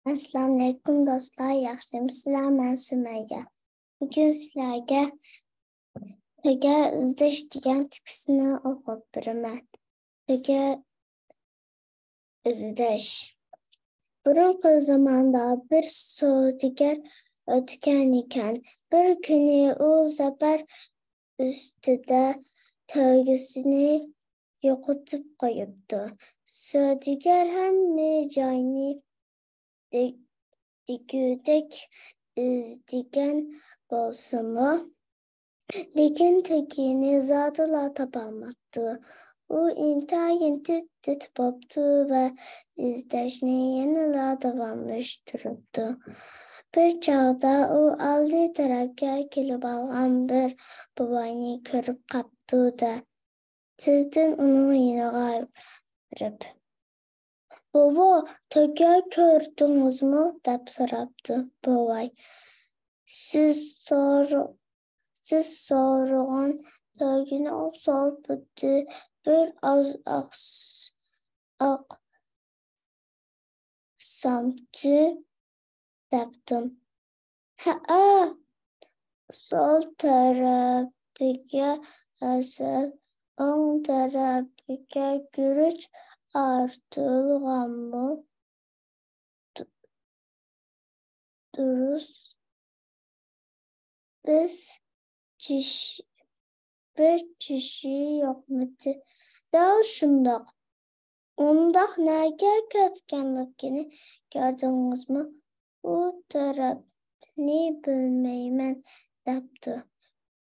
Assalamu alaikum dostlar, yaxshimisizlar? Men Sumayya. Bugun sizlarga To'ga izlash degan tekstni o'qib beraman. To'ga izlash. Burungi zamonda bir savdogar o'tgan ekan. Bir kuni u safar ustida to'gasini yo'qotib qo'yibdi. Savdogar hamma joyni degudek izlagan bo'lsa-mu, lekin tagini zotila topolmabdi. U intayin titibibdi va izlashni yanada davomlashtiribdi. Bir chog'da u oldi tarafga kelib olgan bir buvayni ko'rib qopdi-da, tezdan uning yoniga borib, "Bova, to'ga ko'rdingizmi?" deb so'rabdi. Buvay, siz so'ragan to'gani sol butdi bir oz oqsamchi debdim. "Ha, sol tarafiga asal, o'ng tarafiga guruch ortilganmi? Durust. Bir kishi yo'qmidi?" Dal shundoq. "Undaq nega ketganligini ko'rdingizmi?" "U tarafni bilmayman" debdi.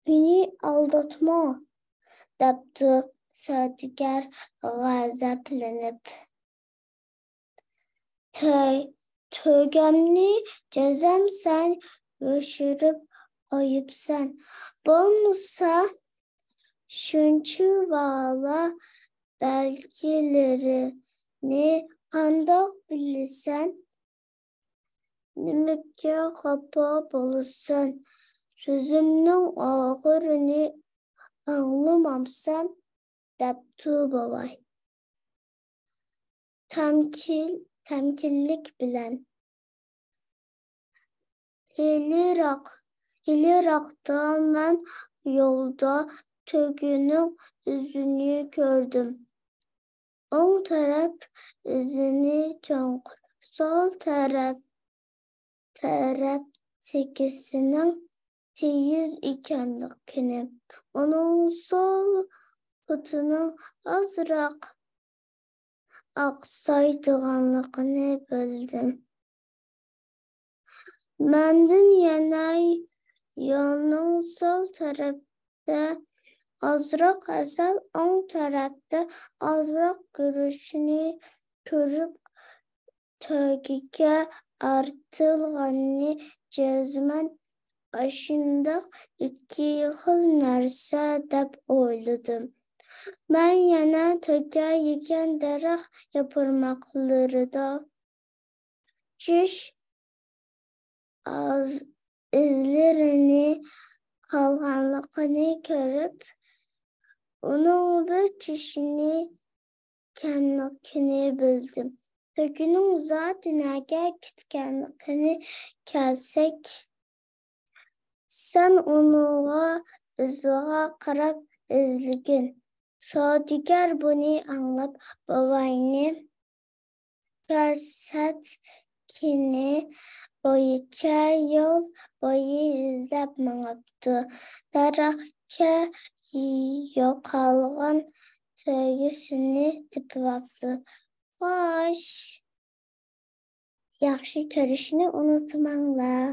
"Meni aldatma" debdi savdogar g'azablanib. "To'gamni jazam sen yoshirib qo'yibsan. Bo'lmasa shuncha vala belgilarini qandoq bilasan? Nimaga xafa bo'lasan? So'zimning oxirini anglamabsan" debdi buvay tamkinlik bilan. Iliroqda men yo'lda to'ganing izini ko'rdim. O'ng taraf izini cho'nqir, sol tarafdagisining teyiz ekanligini, uning sol futining ozroq oqsaydiganligini bildim. Mendan yana yo'lning sol tarafida ozroq asal, o'ng tarafda ozroq guruchni ko'rib, to'gaga ortilganini jazman ashundoq ikki xil narsa deb o'yladim. Men yana to'ga yegan daraxt yapurmoqlarida tish izlarini qolganligini ko'rib, uning bir tishini ekanligini bildim. To'ganing zoti nega ketganligini kelsak, sen uning iziga qarab izlagin. Savdogar buni anglab, buvayni ko'rsatgani bo'yicha yo'l bo'yi izlab mangibdi. Daraxtga yo'qolgan to'gasini topibdi. Xo'sh, yaxshi ko'rishni unutmanglar.